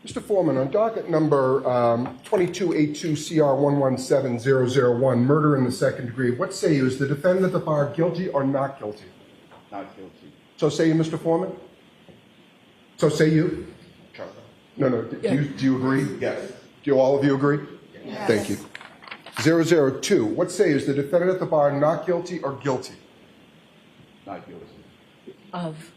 Mr. Foreman, on docket number 2282CR117001, murder in the second degree, what say you? Is the defendant at the bar guilty or not guilty? Not guilty. So say you, Mr. Foreman? So say you? No. Do you agree? Yes. Do all of you agree? Yes. Thank you. 002, what say you? Is the defendant at the bar not guilty or guilty? Not guilty. Of.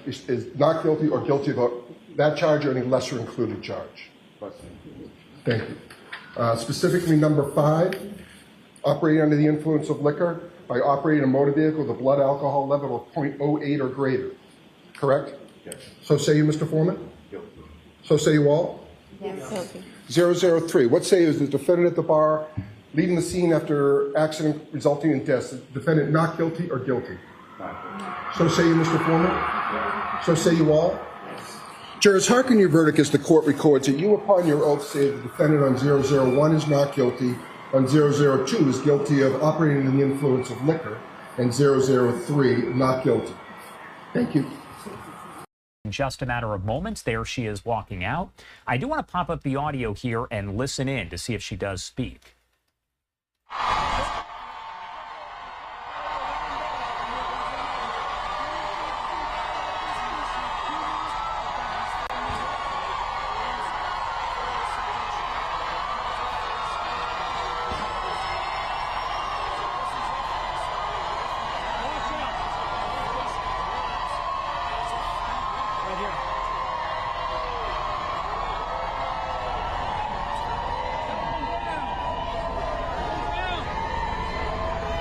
Is not guilty or guilty of that charge or any lesser included charge? Thank you. Specifically, number 5, operating under the influence of liquor by operating a motor vehicle with a blood alcohol level of 0.08 or greater. Correct? Yes. So say you, Mr. Foreman? Guilty. So say you all? Yes. Guilty. 003, what say you? Is the defendant at the bar leaving the scene after accident resulting in death? Is the defendant not guilty or guilty? Not guilty. So say you, Mr. Foreman? So say you all? Jurors, hearken your verdict as the court records that you, upon your oath, say the defendant on 001 is not guilty, on 002 is guilty of operating under the influence of liquor, and 003 not guilty. Thank you. In just a matter of moments, there she is walking out. I do want to pop up the audio here and listen in to see if she does speak.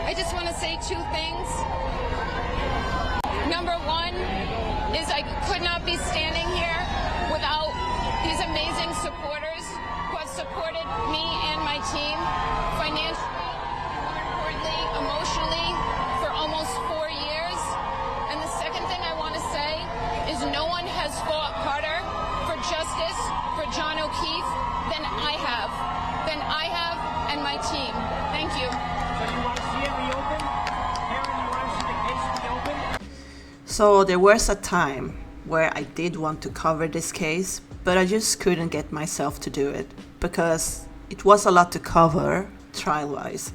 I just want to say 2 things. Number 1 is I could not be standing here without these amazing supporters who have supported me and my team financially, more importantly, emotionally, for almost 4 years. And the second thing I want to say is no one has fought harder for justice for John O'Keefe than I have, and my team. Thank you. So there was a time where I did want to cover this case, but I just couldn't get myself to do it because it was a lot to cover trial-wise.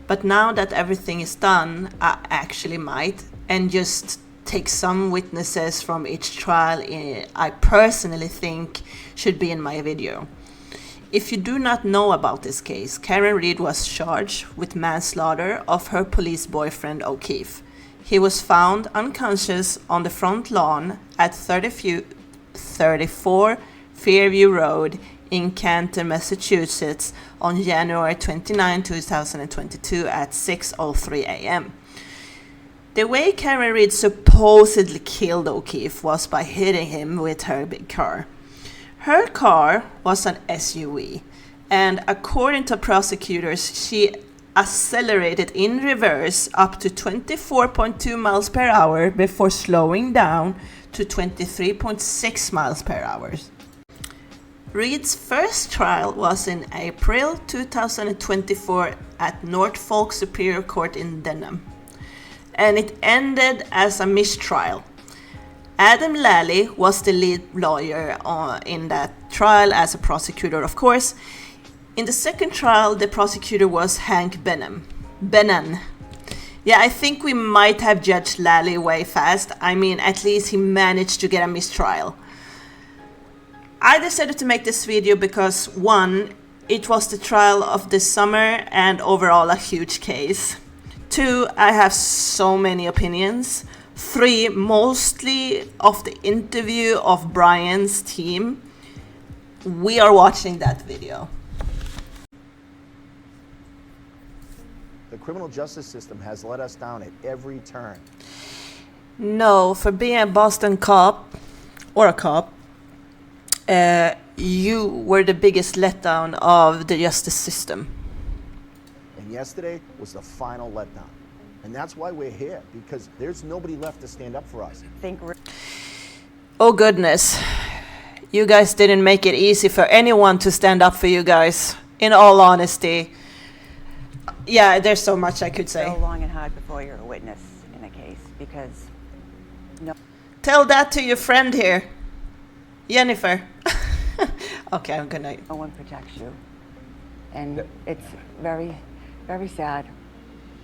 But now that everything is done, I actually might, and just take some witnesses from each trial I personally think should be in my video. If you do not know about this case, Karen Reed was charged with manslaughter of her police boyfriend O'Keefe. He was found unconscious on the front lawn at 34 Fairview Road in Canton, Massachusetts on January 29, 2022 at 6:03 a.m. The way Karen Reed supposedly killed O'Keefe was by hitting him with her big car. Her car was an SUV, and according to prosecutors, she accelerated in reverse up to 24.2 miles per hour before slowing down to 23.6 miles per hour. Reed's first trial was in April 2024 at Norfolk Superior Court in Denham, and it ended as a mistrial. Adam Lally was the lead lawyer in that trial as a prosecutor, of course. In the second trial, the prosecutor was Hank Bennan. Yeah, I think we might have judged Lally way fast. I mean, at least he managed to get a mistrial. I decided to make this video because 1, it was the trial of the summer and overall a huge case. 2, I have so many opinions. 3, mostly of the interview of Brian's team. We are watching that video. The criminal justice system has let us down at every turn. No, for being a Boston cop, or a cop, you were the biggest letdown of the justice system. And yesterday was the final letdown. And that's why we're here, because there's nobody left to stand up for us. Oh goodness, you guys didn't make it easy for anyone to stand up for you guys, in all honesty. Yeah, there's so much I could say. So long and hard before you're a witness in a case, because no. Tell that to your friend here. Jennifer. Okay, I'm gonna. No one protects you. And it's very, very sad.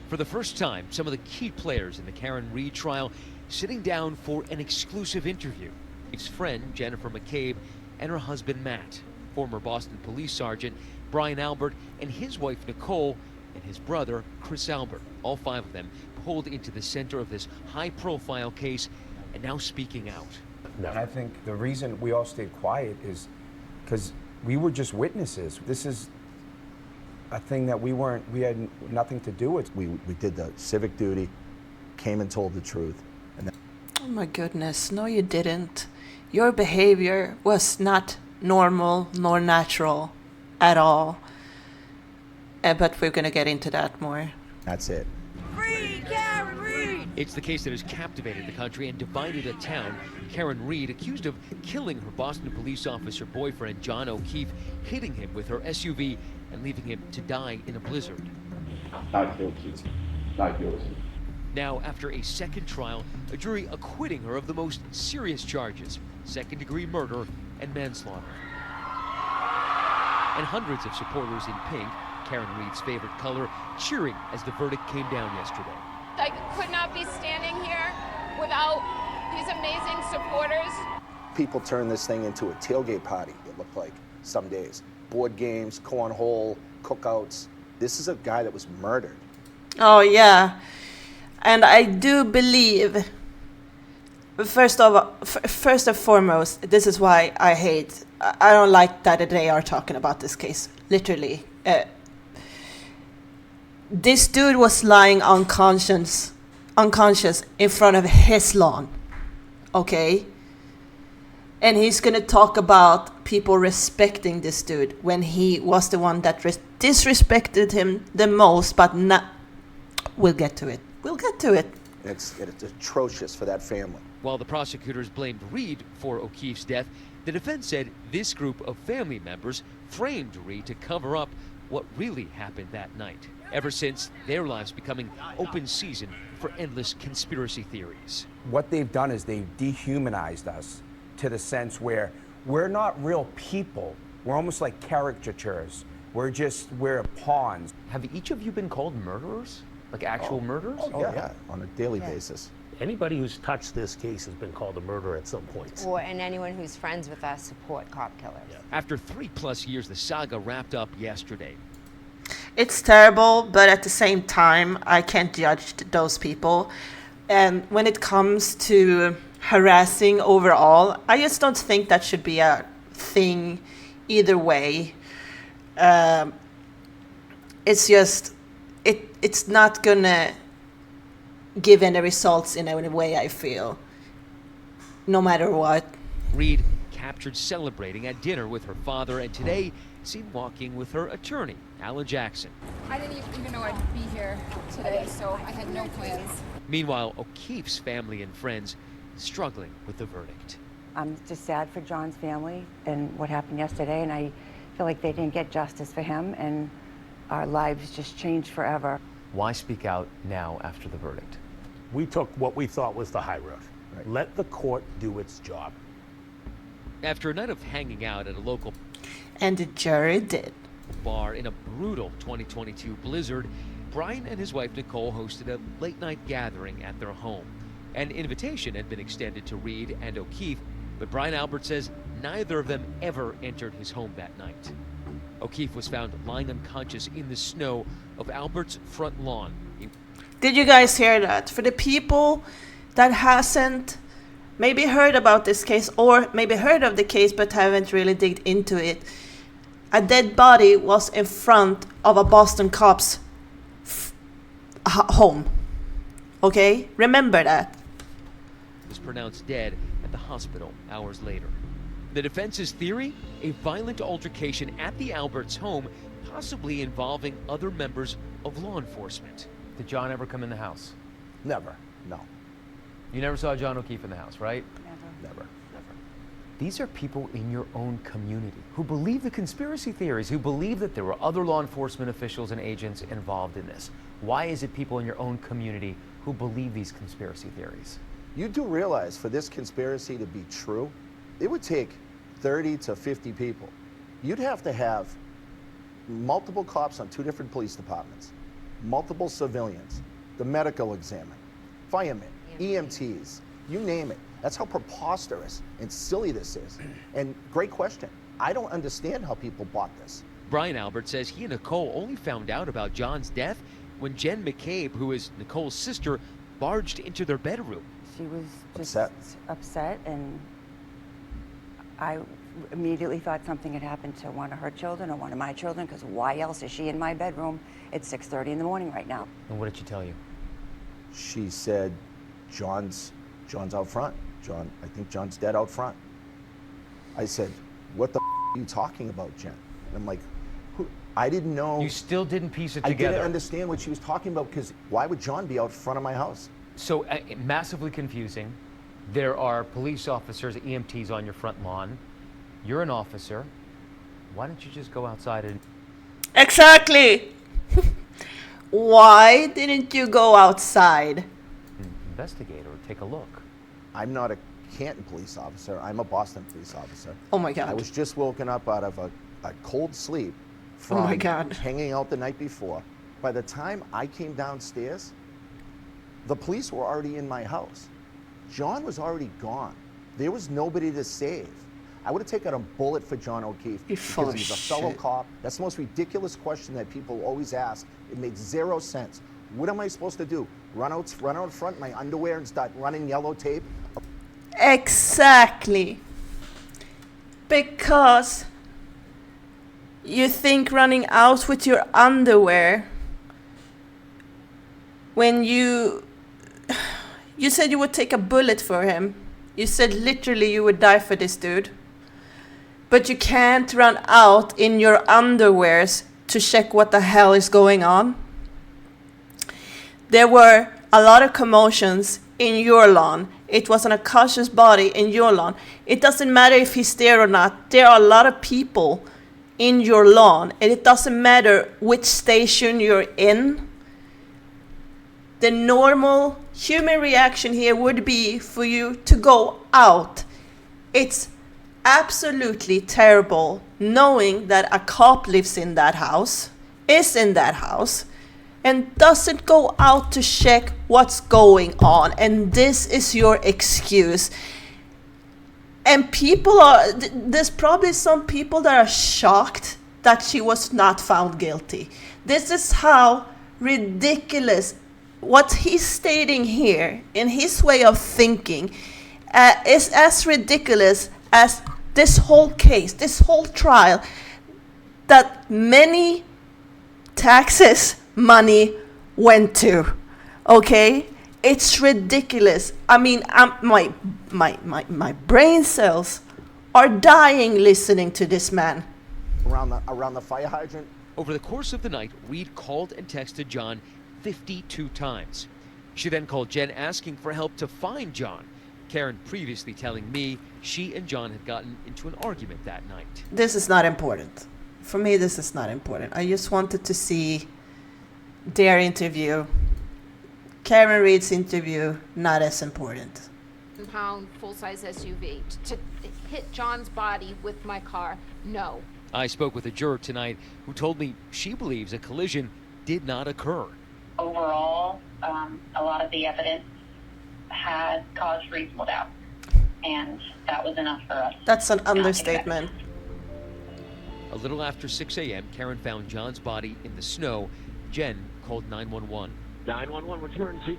For the first time, some of the key players in the Karen Reed trial sitting down for an exclusive interview. His friend, Jennifer McCabe, and her husband, Matt, former Boston police sergeant Brian Albert, and his wife, Nicole, and his brother, Chris Albert. All five of them pulled into the center of this high-profile case and now speaking out. And I think the reason we all stayed quiet is because we were just witnesses. This is a thing that we had nothing to do with. We did the civic duty, came and told the truth. And Oh my goodness, no, you didn't. Your behavior was not normal nor natural at all. But we're gonna get into that more. that's it. Free Karen Reed! It's the case that has captivated the country and divided a town. Karen Reed, accused of killing her Boston police officer boyfriend, John O'Keefe, hitting him with her SUV and leaving him to die in a blizzard. Not guilty. Not guilty. Now, after a second trial, a jury acquitting her of the most serious charges, second-degree murder and manslaughter. And hundreds of supporters in pink, Karen Reed's favorite color, cheering as the verdict came down yesterday. I could not be standing here without these amazing supporters. People turned this thing into a tailgate party, it looked like, some days. Board games, cornhole, cookouts. This is a guy that was murdered. Oh yeah, and I do believe. First and foremost, this is why I hate. I don't like that they are talking about this case. Literally, this dude was lying unconscious in front of his lawn. Okay. And he's going to talk about people respecting this dude when he was the one that disrespected him the most, but not. We'll get to it. We'll get to it. It's atrocious for that family. While the prosecutors blamed Reed for O'Keefe's death, the defense said this group of family members framed Reed to cover up what really happened that night. Ever since, their lives becoming open season for endless conspiracy theories. What they've done is they've dehumanized us to the sense where we're not real people. We're almost like caricatures. We're pawns. Have each of you been called murderers? Like actual murderers? Oh, yeah, on a daily basis. Anybody who's touched this case has been called a murderer at some point. And anyone who's friends with us support cop killers. Yeah. After 3+ years, the saga wrapped up yesterday. It's terrible, but at the same time, I can't judge those people. And when it comes to harassing overall, I just don't think that should be a thing either way. It's just, it's not gonna give any results in any way, I feel, no matter what. Reed captured celebrating at dinner with her father, and today seen walking with her attorney, Alan Jackson. I didn't even know I'd be here today, so I had no plans. Meanwhile, O'Keefe's family and friends struggling with the verdict. I'm just sad for John's family and what happened yesterday, and I feel like they didn't get justice for him, and our lives just changed forever. Why speak out now after the verdict? We took what we thought was the high road. Right. Let the court do its job. After a night of hanging out at a local And the jury did. bar in a brutal 2022 blizzard, Brian and his wife Nicole hosted a late-night gathering at their home. An invitation had been extended to Reed and O'Keefe, but Brian Albert says neither of them ever entered his home that night. O'Keefe was found lying unconscious in the snow of Albert's front lawn. Did you guys hear that? For the people that hasn't maybe heard about this case, or maybe heard of the case but haven't really digged into it, a dead body was in front of a Boston cop's home. Okay? Remember that. Was pronounced dead at the hospital hours later. The defense's theory? A violent altercation at the Alberts' home, possibly involving other members of law enforcement. Did John ever come in the house? Never. No. You never saw John O'Keefe in the house, right? Never. These are people in your own community who believe the conspiracy theories, who believe that there were other law enforcement officials and agents involved in this. Why is it people in your own community who believe these conspiracy theories? You do realize for this conspiracy to be true, it would take 30 to 50 people. You'd have to have multiple cops on 2 different police departments, multiple civilians, the medical examiner, firemen, EMTs, you name it. That's how preposterous and silly this is. And great question. I don't understand how people bought this. Brian Albert says he and Nicole only found out about John's death when Jen McCabe, who is Nicole's sister, barged into their bedroom. She was just Upset. And I immediately thought something had happened to one of her children or one of my children, because why else is she in my bedroom at 6:30 in the morning right now? And what did she tell you? She said, John's out front. I think John's dead out front. I said, what the are you talking about, Jen? And I'm like, I didn't know. You still didn't piece it I together. didn't understand what she was talking about, because why would John be out front of my house? So massively confusing. There are police officers, EMTs on your front lawn. You're an officer. Why don't you just go outside and... Exactly. Why didn't you go outside? Investigate or take a look. I'm not a Canton police officer. I'm a Boston police officer. Oh my God. I was just woken up out of a cold sleep from Oh my God. hanging out the night before. By the time I came downstairs, the police were already in my house. John was already gone. There was nobody to save. I would have taken a bullet for John O'Keefe because he's a fellow cop. That's the most ridiculous question that people always ask. It makes 0 sense. What am I supposed to do? Run out front in my underwear and start running yellow tape? Exactly. Because you think running out with your underwear when you said you would take a bullet for him. You said literally you would die for this dude. But you can't run out in your underwears to check what the hell is going on. There were a lot of commotions in your lawn. It was an unconscious body in your lawn. It doesn't matter if he's there or not. There are a lot of people in your lawn, and it doesn't matter which station you're in. The normal human reaction here would be for you to go out. It's absolutely terrible knowing that a cop lives in that house, is in that house, and doesn't go out to check what's going on. And this is your excuse. And there's probably some people that are shocked that she was not found guilty. This is how ridiculous what he's stating here in his way of thinking is as ridiculous as this whole case, this whole trial, that many taxes money went to. Okay? It's ridiculous. I mean, my brain cells are dying listening to this man. Around the fire hydrant. Over the course of the night, Reed called and texted John 52 times. She then called Jen asking for help to find John. Karen previously telling me she and John had gotten into an argument that night. This is not important. For me, this is not important. I just wanted to see their interview. Karen Reed's interview, not as important. Pound full-size SUV to hit John's body with my car. No. I spoke with a juror tonight who told me she believes a collision did not occur. Overall, a lot of the evidence had caused reasonable doubt, and that was enough for us. That's an understatement. A little after 6 a.m., Karen found John's body in the snow. Jen called 911. 911, what's your emergency?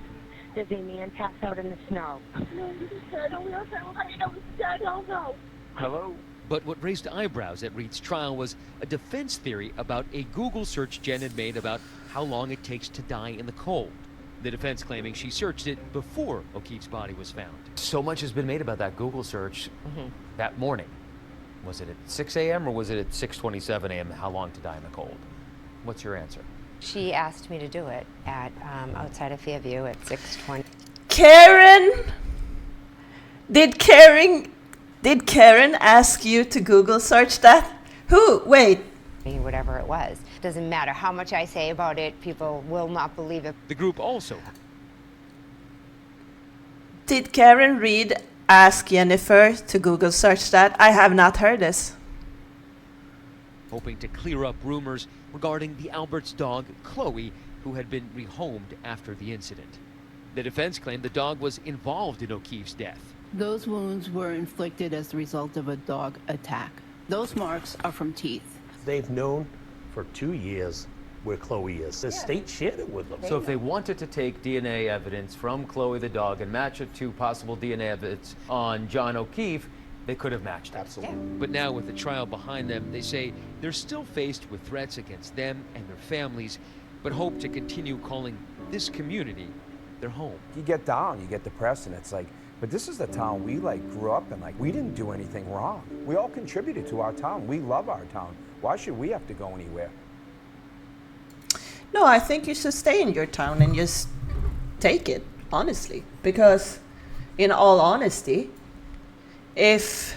There's a man passed out in the snow. Hello? But what raised eyebrows at Reed's trial was a defense theory about a Google search Jen had made about how long it takes to die in the cold. The defense claiming she searched it before O'Keefe's body was found. So much has been made about that Google search that morning. Was it at 6 a.m. or was it at 6:27 a.m. how long to die in the cold? What's your answer? She asked me to do it at outside of Fairview at 6:20. Karen, did Karen ask you to Google search that? Who? Wait. Whatever it was. Doesn't matter how much I say about it, people will not believe it. The group also. Did Karen Reed ask Jennifer to Google search that. I have not heard this. Hoping to clear up rumors regarding the Albert's dog, Chloe, who had been rehomed after the incident. The defense claimed the dog was involved in O'Keefe's death. Those wounds were inflicted as the result of a dog attack. Those marks are from teeth. They've known for 2 years where Chloe is. The state shared it with them. So if they wanted to take DNA evidence from Chloe the dog and match it to possible DNA evidence on John O'Keefe, they could have matched it. Absolutely. But now with the trial behind them, they say they're still faced with threats against them and their families, but hope to continue calling this community their home. You get down, you get depressed, and it's like, but this is the town we grew up in. We didn't do anything wrong. We all contributed to our town. We love our town. Why should we have to go anywhere? No, I think you should stay in your town and just take it, honestly. Because, in all honesty, if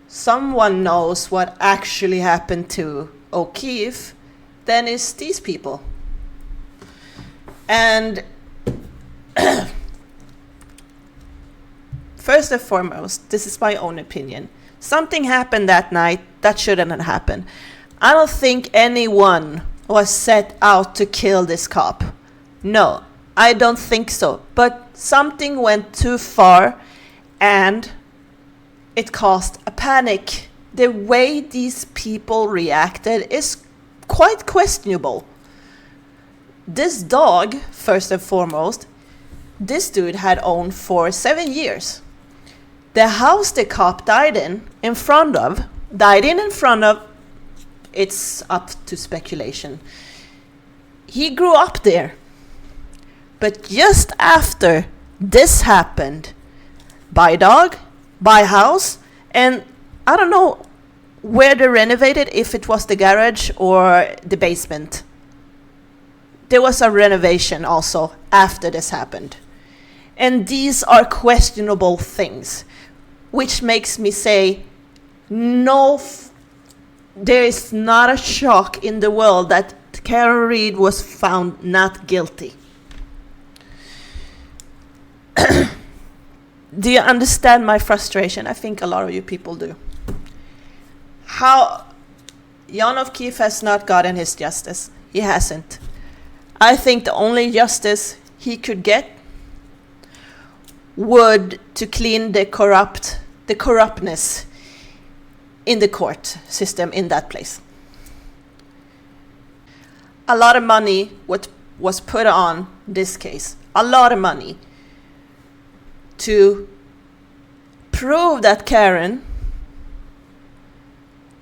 someone knows what actually happened to O'Keefe, then it's these people. And first and foremost, this is my own opinion. Something happened that night that shouldn't have happened. I don't think anyone was set out to kill this cop. No, I don't think so. But something went too far and it caused a panic. The way these people reacted is quite questionable. This dog, first and foremost, this dude had owned for 7 years. The house the cop died in front of, it's up to speculation. He grew up there. But just after this happened, buy dog, buy house, and I don't know where they renovated, if it was the garage or the basement. There was a renovation also after this happened. And these are questionable things, which makes me say, no, there is not a shock in the world that Karen Reed was found not guilty. Do you understand my frustration? I think a lot of you people do. How John O'Keefe has not gotten his justice. He hasn't. I think the only justice he could get would to clean the corruptness in the court system in that place. A lot of money was put on this case. A lot of money to prove that Karen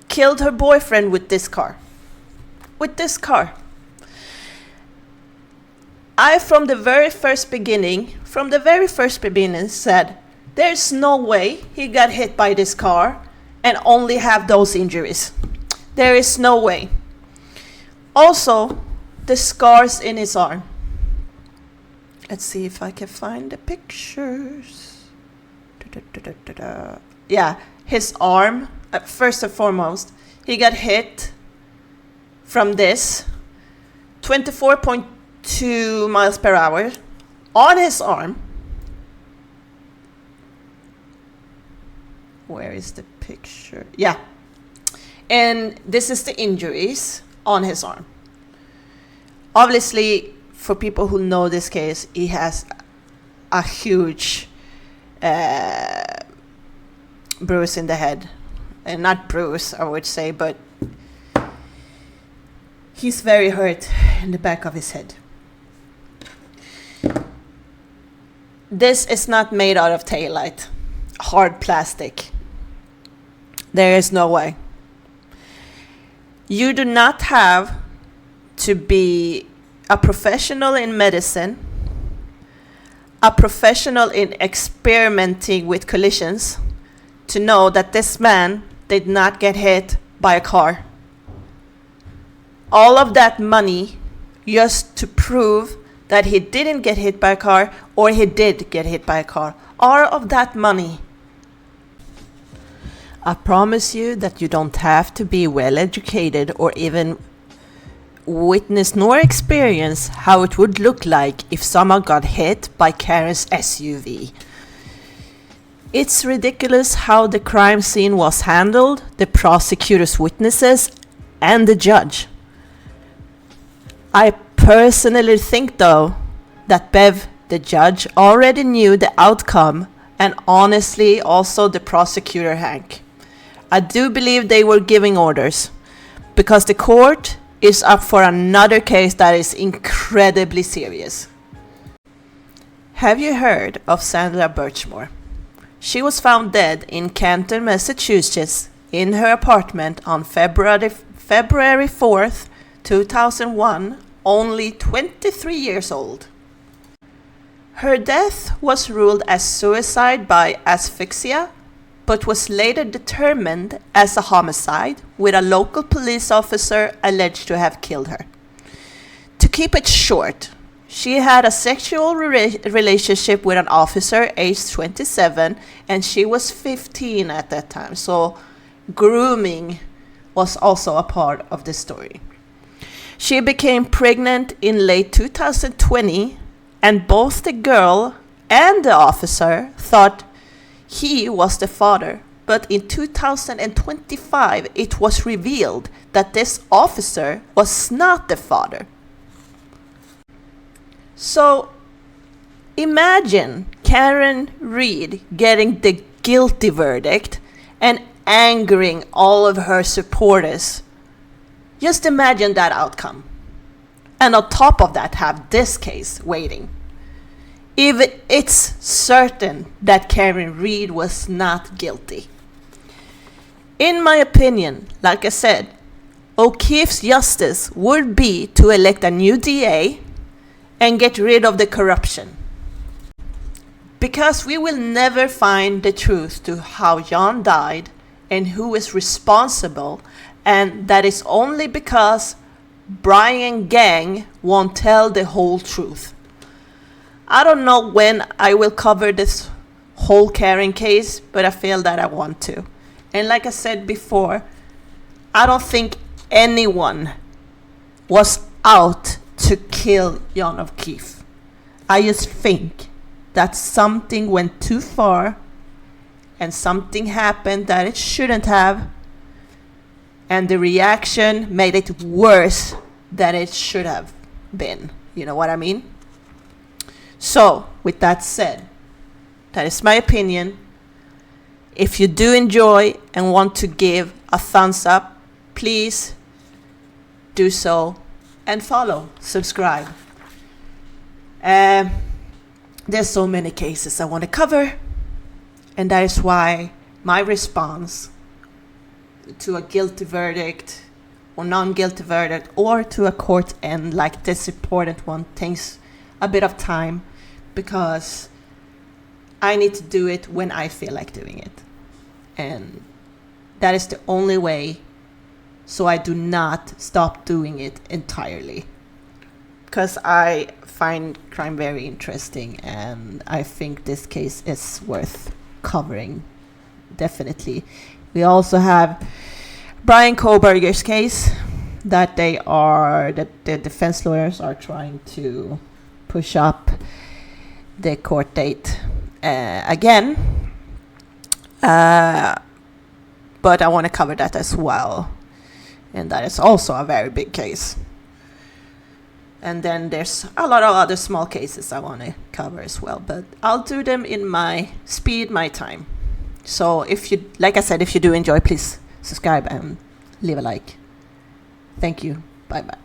killed her boyfriend with this car. With this car. I, from the very first beginning, said, there's no way he got hit by this car and only have those injuries. There is no way. Also, the scars in his arm. Let's see if I can find the pictures. Yeah, his arm, first and foremost, he got hit from this, 24.2 miles per hour on his arm. Where is the picture? Yeah. And this is the injuries on his arm. Obviously, for people who know this case, he has a huge bruise in the head. And not bruise, I would say, but he's very hurt in the back of his head. This is not made out of taillight, hard plastic. There is no way. You do not have to be a professional in medicine, a professional in experimenting with collisions, to know that this man did not get hit by a car. All of that money just to prove that he didn't get hit by a car or he did get hit by a car. All of that money. I promise you that you don't have to be well educated or even witness nor experience how it would look like if someone got hit by Karen's SUV. It's ridiculous how the crime scene was handled, the prosecutor's witnesses, and the judge. I personally think, though, that Bev, the judge, already knew the outcome, and honestly, also the prosecutor, Hank. I do believe they were giving orders, because the court is up for another case that is incredibly serious. Have you heard of Sandra Birchmore? She was found dead in Canton, Massachusetts, in her apartment on February 4th, 2001, only 23 years old. Her death was ruled as suicide by asphyxia, but was later determined as a homicide, with a local police officer alleged to have killed her. To keep it short, she had a sexual relationship with an officer aged 27, and she was 15 at that time. So grooming was also a part of the story. She became pregnant in late 2020, and both the girl and the officer thought he was the father. But in 2025, it was revealed that this officer was not the father. So imagine Karen Reed getting the guilty verdict and angering all of her supporters. Just imagine that outcome. And on top of that, have this case waiting. If it's certain that Karen Reed was not guilty. In my opinion, like I said, O'Keefe's justice would be to elect a new DA and get rid of the corruption. Because we will never find the truth to how John died and who is responsible, and that is only because Brian Gang won't tell the whole truth. I don't know when I will cover this whole Karen case, but I feel that I want to. And like I said before, I don't think anyone was out to kill John O'Keefe. I just think that something went too far and something happened that it shouldn't have, and the reaction made it worse than it should have been. You know what I mean? So, with that said, that is my opinion. If you do enjoy and want to give a thumbs up, please do so. And follow, subscribe. There's so many cases I want to cover, and that is why my response to a guilty verdict or non-guilty verdict or to a court end like this important one takes a bit of time, because I need to do it when I feel like doing it. And that is the only way, so I do not stop doing it entirely. Because I find crime very interesting, and I think this case is worth covering, definitely. We also have Brian Koberger's case that the defense lawyers are trying to push up the court date again. But I want to cover that as well. And that is also a very big case. And then there's a lot of other small cases I want to cover as well. But I'll do them in my speed, my time. So if you, like I said, if you do enjoy, please subscribe and leave a like. Thank you. Bye-bye.